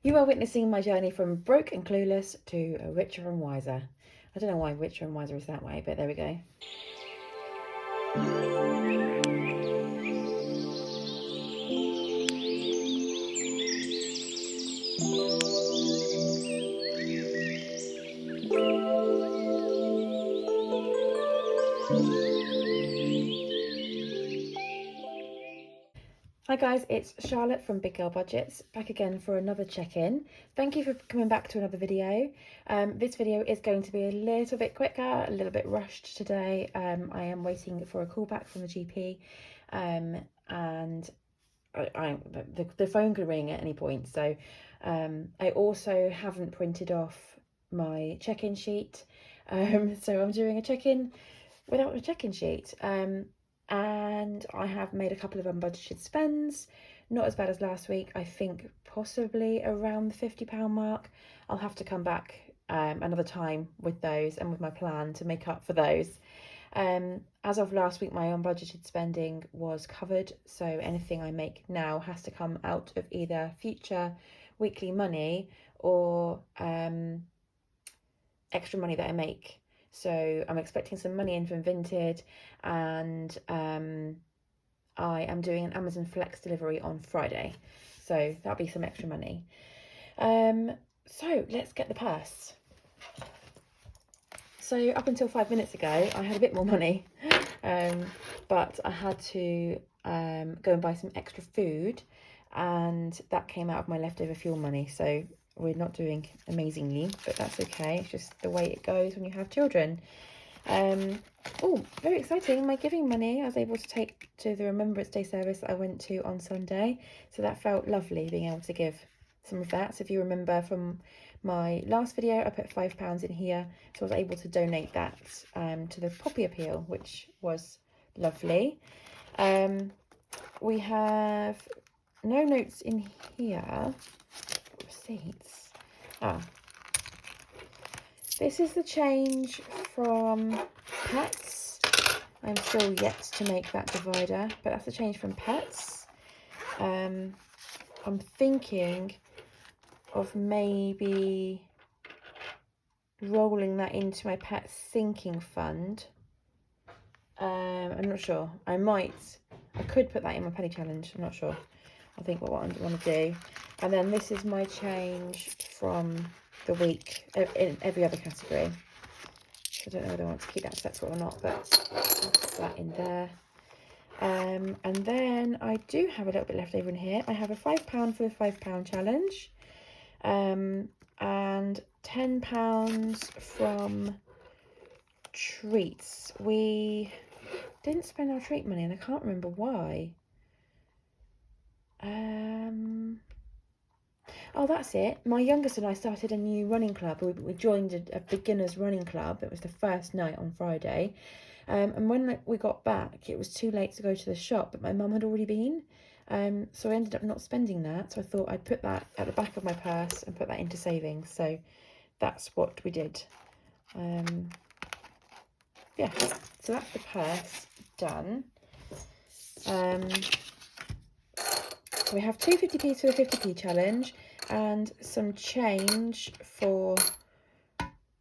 You are witnessing my journey from broke and clueless to a richer and wiser. I don't know why richer and wiser is that way, but there we go. Hi guys, it's Charlotte from Big Girl Budgets, back again for another check-in. Thank you for coming back to another video. This video is going to be a little bit quicker, a little bit rushed today. I am waiting for a call back from the GP, and the phone could ring at any point. So I also haven't printed off my check-in sheet, so I'm doing a check-in without a check-in sheet. And I have made a couple of unbudgeted spends, not as bad as last week. I think possibly around the £50 mark. I'll have to come back another time with those and with my plan to make up for those. As of last week, my unbudgeted spending was covered, so anything I make now has to come out of either future weekly money or extra money that I make. So I'm expecting some money in from Vinted, and I am doing an Amazon Flex delivery on Friday, so that'll be some extra money. So let's get the purse. So up until 5 minutes ago, I had a bit more money, but I had to go and buy some extra food, and that came out of my leftover fuel money. So we're not doing amazingly, but that's okay. It's just the way it goes when you have children. Oh, very exciting. My giving money, I was able to take to the Remembrance Day service that I went to on Sunday. So that felt lovely, being able to give some of that. So if you remember from my last video, I put £5 in here. So I was able to donate that to the Poppy Appeal, which was lovely. We have no notes in here. Receipts. This is the change from pets. I'm still yet to make that divider, but that's the change from pets. I'm thinking of maybe rolling that into my pet sinking fund. I'm not sure. I could put that in my penny challenge. I'm not sure. I think what I want to do. And then this is my change from the week in every other category. I don't know whether I want to keep that separate or not, but I'll put that in there. And then I do have a little bit left over in here. I have a £5 for the £5 challenge, and £10 from treats. We didn't spend our treat money, and I can't remember why. Oh, that's it. My youngest and I started a new running club. We joined a beginner's running club. It was the first night on Friday. And when we got back, it was too late to go to the shop, but my mum had already been. So I ended up not spending that. So I thought I'd put that at the back of my purse and put that into savings. So that's what we did. Yeah, so that's the purse done. We have two 50p's for the 50p challenge and some change for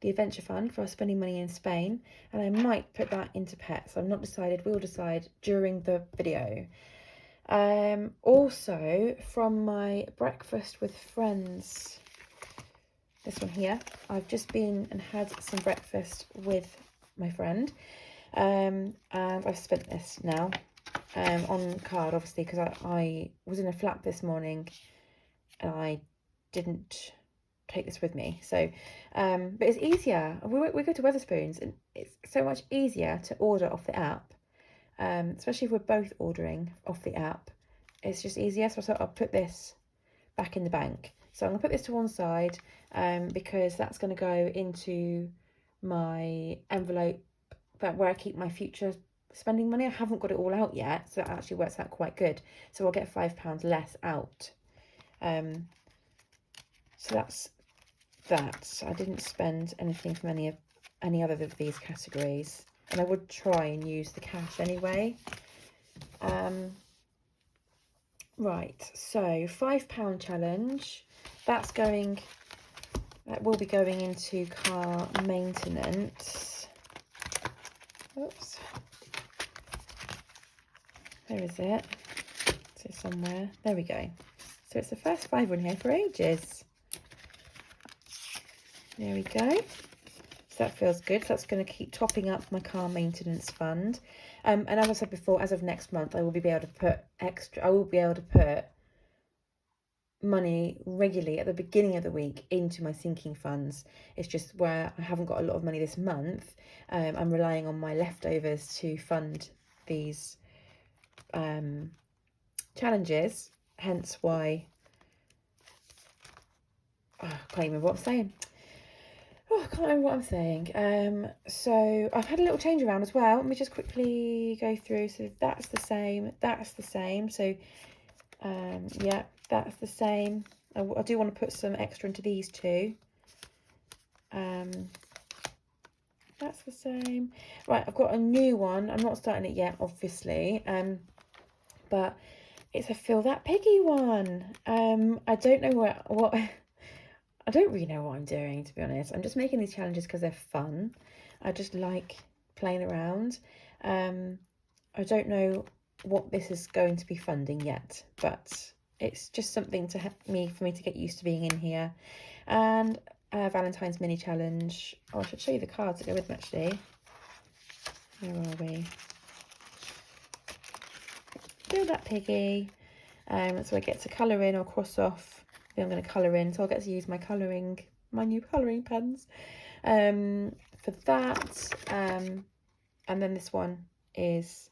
the adventure fund for our spending money in Spain, and I might put that into pets. I'm not decided. We'll decide during the video. Also from my breakfast with friends, this one here, I've just been and had some breakfast with my friend, and I've spent this now on card, obviously, because I was in a flat this morning and I didn't take this with me. So but it's easier. We go to Wetherspoons, and it's so much easier to order off the app, especially if we're both ordering off the app. It's just easier. So I thought I'll put this back in the bank. So I'm gonna put this to one side, because that's going to go into my envelope where I keep my future spending money. I haven't got it all out yet, so that actually works out quite good. So I'll get £5 less out. So that's that. I didn't spend anything from any other of these categories, and I would try and use the cash anyway. Right, so £5 challenge. That will be going into car maintenance. Oops. Where is it? Is it somewhere? There we go. So it's the first £5 in here for ages. There we go. So that feels good. So that's going to keep topping up my car maintenance fund. And as I said before, as of next month, I will be able to put money regularly at the beginning of the week into my sinking funds. It's just where I haven't got a lot of money this month. I'm relying on my leftovers to fund these challenges, hence why I can't remember what I'm saying. I can't remember what I'm saying. So I've had a little change around as well. Let me just quickly go through. So that's the same. So yeah, that's the same. I do want to put some extra into these two. That's the same. Right, I've got a new one. I'm not starting it yet, obviously. But it's a Fill That Piggy one. I don't know what I don't really know what I'm doing, to be honest. I'm just making these challenges because they're fun. I just like playing around. I don't know what this is going to be funding yet, but it's just something for me to get used to being in here. And Valentine's mini challenge. Oh, I should show you the cards that go with them, actually. Where are we? Fill That Piggy. So I get to colour in or cross off. I'm going to colour in, so I'll get to use my new colouring pens for that. And then this one is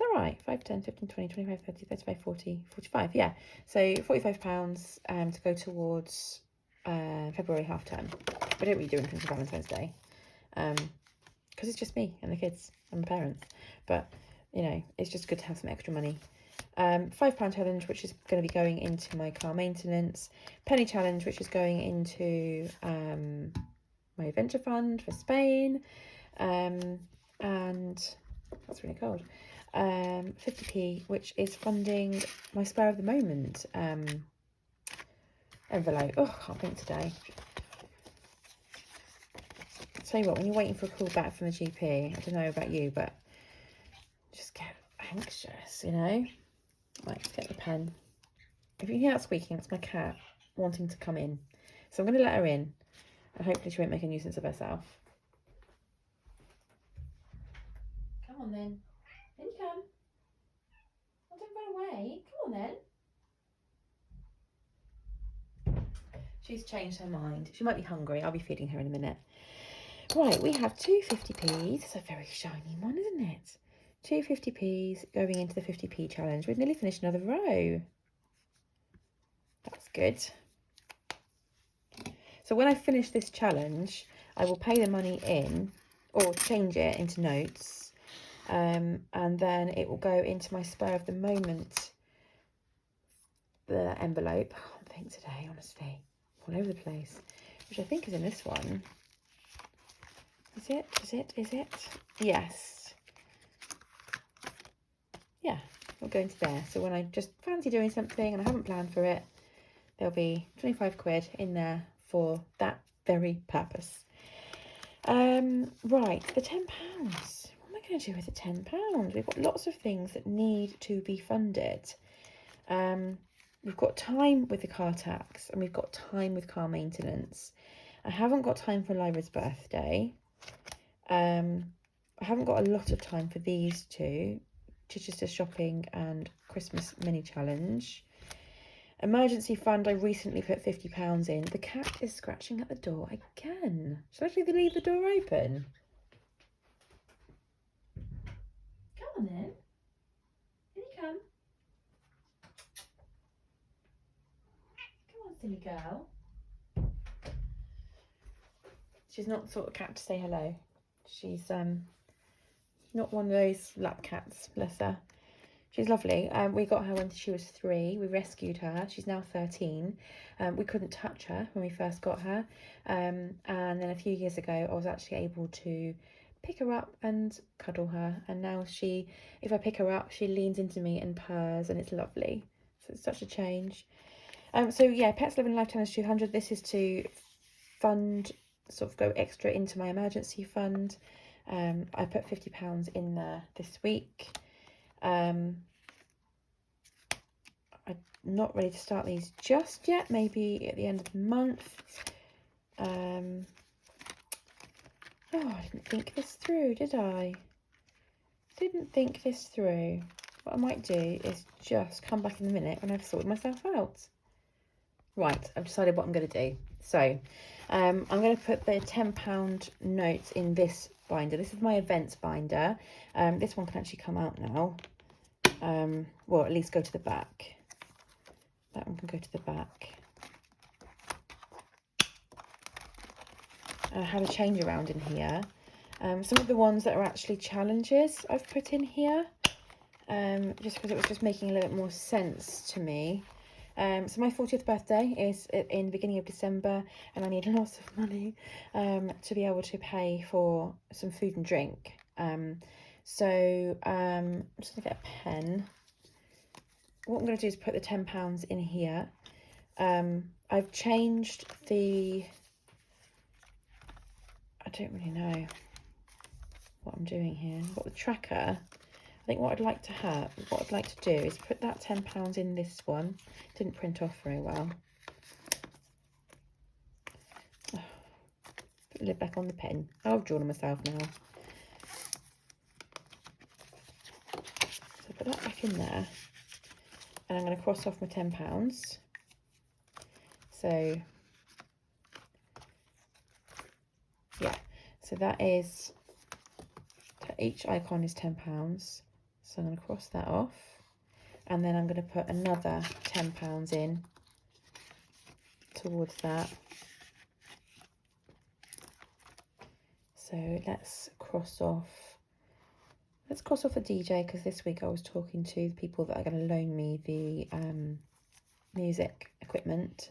that right? 5, 10, 15, 20, 25, 30, 35, 40, 45. Yeah, so £45 to go towards February half term. I don't really do anything for Valentine's Day because it's just me and the kids and my parents, but you know, it's just good to have some extra money. £5 challenge, which is going to be going into my car maintenance. Penny challenge, which is going into my adventure fund for Spain. And that's really cold. 50p, which is funding my spare of the moment envelope. Oh, I can't think today. I'll tell you what, when you're waiting for a call back from the GP, I don't know about you, but just get anxious, you know? Right, let's get the pen. If you hear that squeaking, it's my cat wanting to come in. So I'm going to let her in, and hopefully she won't make a nuisance of herself. Come on then. In you come. Oh, don't run away. Come on then. She's changed her mind. She might be hungry. I'll be feeding her in a minute. Right, we have two 50p's. It's a very shiny one, isn't it? Two 50p's going into the 50p challenge. We've nearly finished another row. That's good. So when I finish this challenge, I will pay the money in or change it into notes. And then it will go into my spare of the moment, the envelope. I can't think today, honestly. All over the place. Which I think is in this one. Is it? Yes. Yeah, it'll go into there. So when I just fancy doing something and I haven't planned for it, there'll be 25 quid in there for that very purpose. Right, the £10. What am I going to do with the £10? We've got lots of things that need to be funded. We've got time with the car tax and we've got time with car maintenance. I haven't got time for Lyra's birthday. I haven't got a lot of time for these two, Chichester shopping and Christmas mini challenge. Emergency fund, I recently put £50 in. The cat is scratching at the door again. Should I leave the door open? Come on then. Here you come. Come on, silly girl. She's not the sort of cat to say hello. She's not one of those lap cats, bless her. She's lovely. We got her when she was 3. We rescued her. She's now 13. We couldn't touch her when we first got her. And then a few years ago, I was actually able to pick her up and cuddle her. And now if I pick her up, she leans into me and purrs and it's lovely. So it's such a change. So yeah, Pets Living Life Challenge 200. This is to fund, sort of go extra into my emergency fund. I put £50 in there this week. I'm not ready to start these just yet, maybe at the end of the month. Oh, I didn't think this through, did I? Didn't think this through. What I might do is just come back in a minute when I've sorted myself out. Right, I've decided what I'm going to do. So I'm going to put the £10 notes in this binder. This is my events binder. This one can actually come out now. Well, at least go to the back. That one can go to the back. I have a change around in here. Some of the ones that are actually challenges I've put in here, just because it was just making a little bit more sense to me. So my 40th birthday is in the beginning of December, and I need lots of money to be able to pay for some food and drink. So I'm just going to get a pen. What I'm going to do is put the £10 in here. I've changed the... I don't really know what I'm doing here. I've got the tracker. I think what I'd like to do is put that £10 in this one. Didn't print off very well. Oh, put the lid back on the pen. Oh, I've drawn on myself now. So put that back in there. And I'm going to cross off my £10. So, yeah. So that is, each icon is £10. So I'm going to cross that off. And then I'm going to put another £10 in towards that. So let's cross off the DJ, because this week I was talking to the people that are going to loan me the music equipment.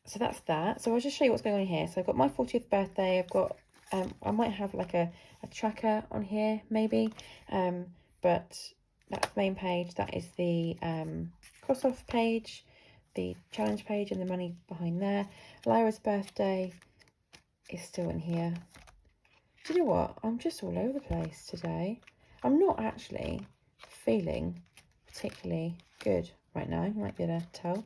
So that's that. So I'll just show you what's going on here. So I've got my 40th birthday. I've got I might have like a tracker on here maybe, but that's the main page. That is the cross off page, the challenge page, and the money behind there. Lyra's birthday is still in here. Do you know what? I'm just all over the place today. I'm not actually feeling particularly good right now. You might be able to tell.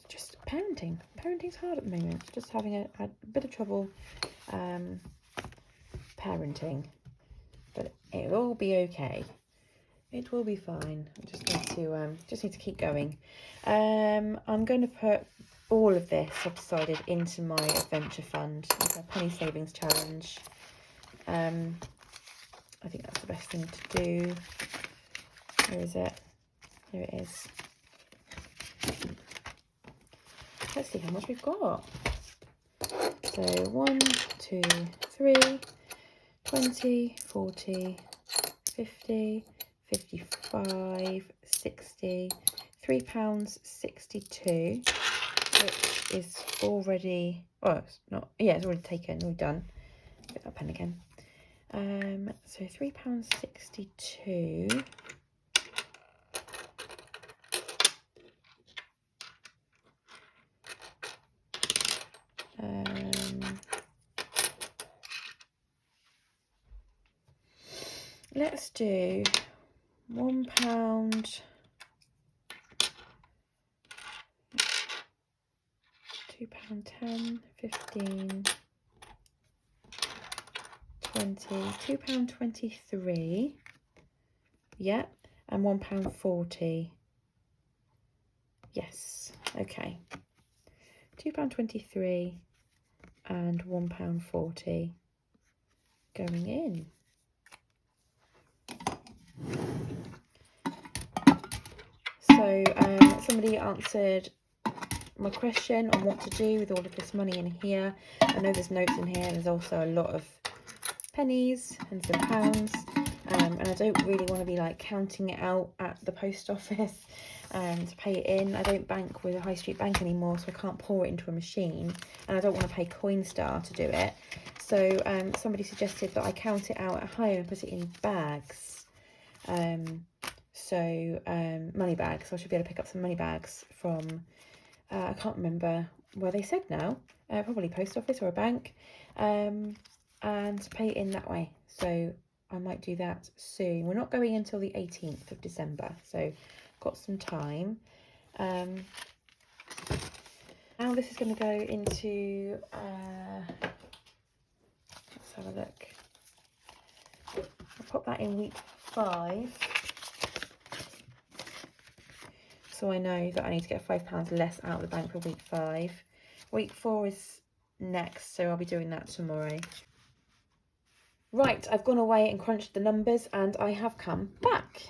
Just parenting. Parenting's hard at the moment. Just having a bit of trouble parenting, but it'll all be okay. It will be fine. I just need to keep going. I'm going to put all of this, I've decided, into my adventure fund, like a penny savings challenge. I think that's the best thing to do. Where is it? Here it is. Let's see how much we've got. So 1, 2, 3, 20, 40, 50, 55, 60, £3.62, which is already, oh, it's not, yeah, it's already taken, already done. Get that pen again. So £3.62. Let's do £1, £2.10, 15, 20, £2.23, yeah, and £1.40. Yes, okay. £2.23 and £1.40 going in. So somebody answered my question on what to do with all of this money in here. I know there's notes in here. There's also a lot of pennies and some pounds, and I don't really want to be like counting it out at the post office to pay it in. I don't bank with a high street bank anymore, so I can't pour it into a machine, and I don't want to pay Coinstar to do it. So somebody suggested that I count it out at home and put it in bags. So money bags. So I should be able to pick up some money bags from, I can't remember where they said now, probably post office or a bank, and pay it in that way. So I might do that soon. We're not going until the 18th of December, so got some time. Now this is going to go into, let's have a look. I'll pop that in week 5. So I know that I need to get £5 less out of the bank for week 5. Week 4 is next, so I'll be doing that tomorrow. Right, I've gone away and crunched the numbers and I have come back.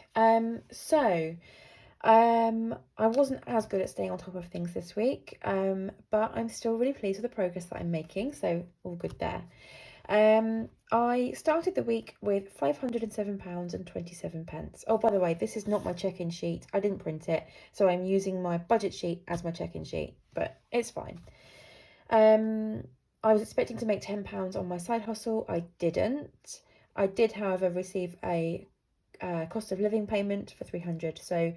I wasn't as good at staying on top of things this week, but I'm still really pleased with the progress that I'm making, so all good there. I started the week with £507.27. Oh, by the way, this is not my check-in sheet. I didn't print it, so I'm using my budget sheet as my check-in sheet, but it's fine. I was expecting to make £10 on my side hustle. I didn't. I did, however, receive a cost of living payment for £300. So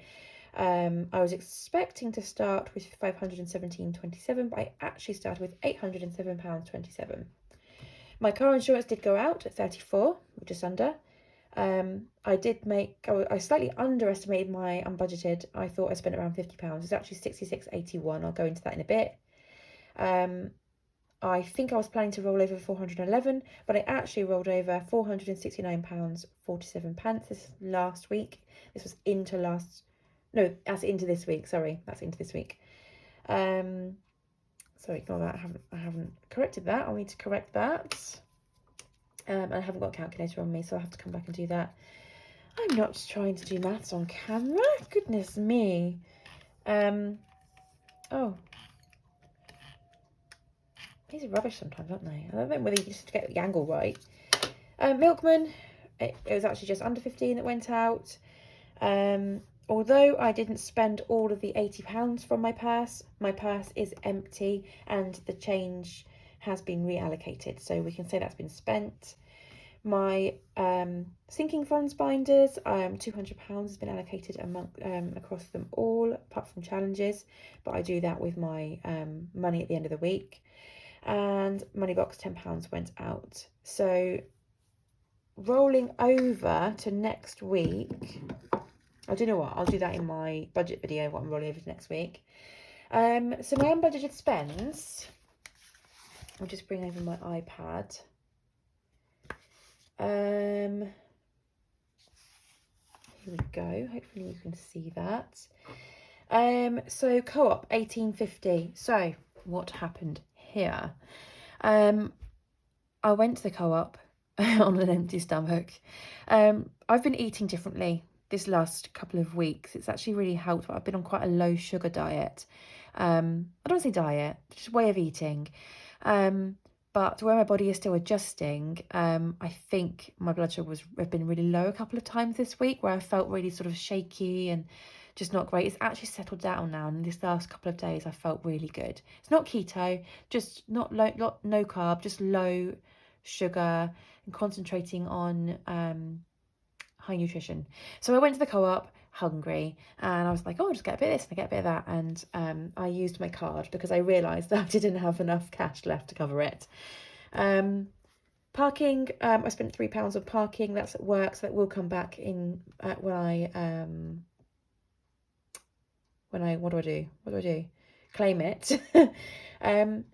I was expecting to start with £517.27, but I actually started with £807.27. My car insurance did go out at 34, just under. I slightly underestimated my unbudgeted. I thought I spent around £50. It's actually 66.81. I'll go into that in a bit. I think I was planning to roll over 411, but I actually rolled over £469.47 this last week. This was into that's into this week. Sorry, that's into this week. Sorry, ignore that. I haven't corrected that. I'll need to correct that. I haven't got a calculator on me, so I'll have to come back and do that. I'm not trying to do maths on camera. Goodness me. Oh. These are rubbish sometimes, aren't they? I don't know whether you just get the angle right. Milkman, it was actually just under 15 that went out. Although I didn't spend all of the £80 from my purse is empty and the change has been reallocated. So we can say that's been spent. My sinking funds binders, £200 has been allocated across them all, apart from challenges. But I do that with my money at the end of the week. And Moneybox £10 went out. So rolling over to next week, I don't know what, I'll do that in my budget video, what I'm rolling over to next week. So my unbudgeted spends, I'll just bring over my iPad. Here we go, hopefully you can see that. So Co-op, £18.50. So what happened here? I went to the Co-op on an empty stomach. I've been eating differently this last couple of weeks. It's actually really helped. I've been on quite a low sugar diet. I don't say diet, just way of eating. But where my body is still adjusting, I think my blood sugar have been really low a couple of times this week, where I felt really sort of shaky and just not great. It's actually settled down now, and this last couple of days I felt really good. It's not keto, just no carb, just low sugar, and concentrating on high nutrition. So I went to the Co-op hungry, and I was like, oh, I'll just get a bit of this and I get a bit of that, and I used my card because I realised that I didn't have enough cash left to cover it. Parking, I spent £3 on parking. That's at work, so that will come back in when I what do I do? Claim it.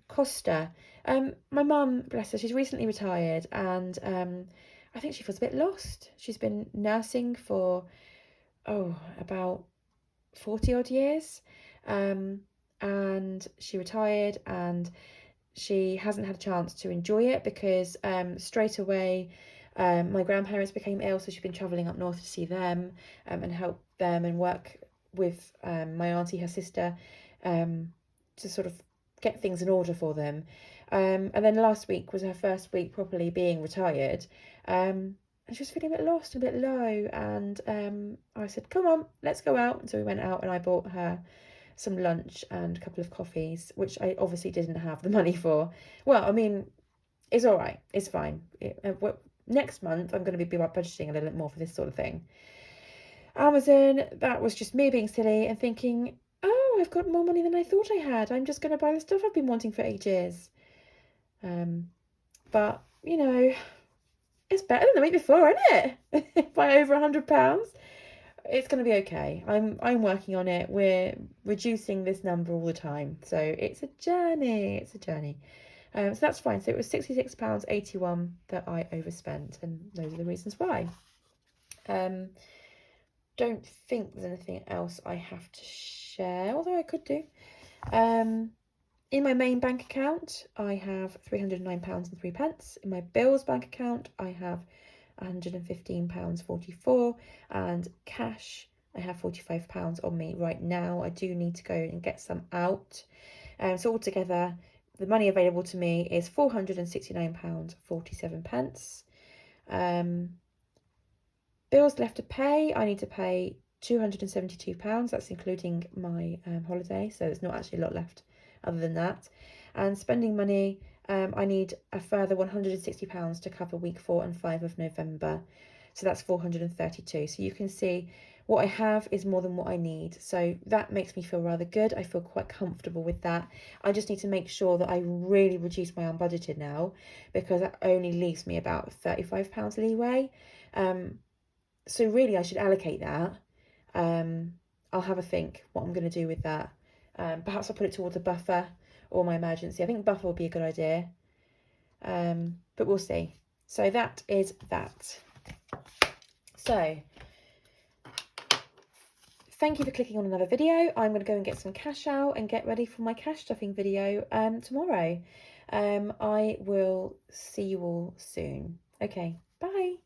Costa. My mum, bless her, she's recently retired, and I think she feels a bit lost. She's been nursing for about 40 odd years, and she retired, and she hasn't had a chance to enjoy it because straight away my grandparents became ill, so she's been travelling up north to see them and help them and work with my auntie, her sister, to sort of get things in order for them. And then last week was her first week properly being retired, and she was feeling a bit lost, a bit low, and I said, come on, let's go out. And so we went out, and I bought her some lunch and a couple of coffees, which I obviously didn't have the money for. Well, I mean, it's all right, it's fine. Next month I'm going to be budgeting a little bit more for this sort of thing. Amazon, that was just me being silly and thinking, oh, I've got more money than I thought I had. I'm just going to buy the stuff I've been wanting for ages. But, you know, it's better than the week before, isn't it? By over £100. It's going to be okay. I'm working on it. We're reducing this number all the time. So it's a journey. It's a journey. So that's fine. So it was £66.81 that I overspent, and those are the reasons why. Don't think there's anything else I have to share, although I could do. In my main bank account, I have £309.03. In my bills bank account, I have £115.44, and cash, I have £45 on me right now. I do need to go and get some out. So altogether, the money available to me is £469.47. Bills left to pay, I need to pay £272. That's including my holiday, so there's not actually a lot left other than that. And spending money, I need a further £160 to cover week 4 and 5 of November. So that's 432. So you can see what I have is more than what I need. So that makes me feel rather good. I feel quite comfortable with that. I just need to make sure that I really reduce my unbudgeted now, because that only leaves me about £35 leeway. So really I should allocate that. I'll have a think what I'm going to do with that. Perhaps I'll put it towards a buffer or my emergency. I think buffer would be a good idea. But we'll see. So that is that. So thank you for clicking on another video. I'm going to go and get some cash out and get ready for my cash stuffing video tomorrow. I will see you all soon. Okay, bye.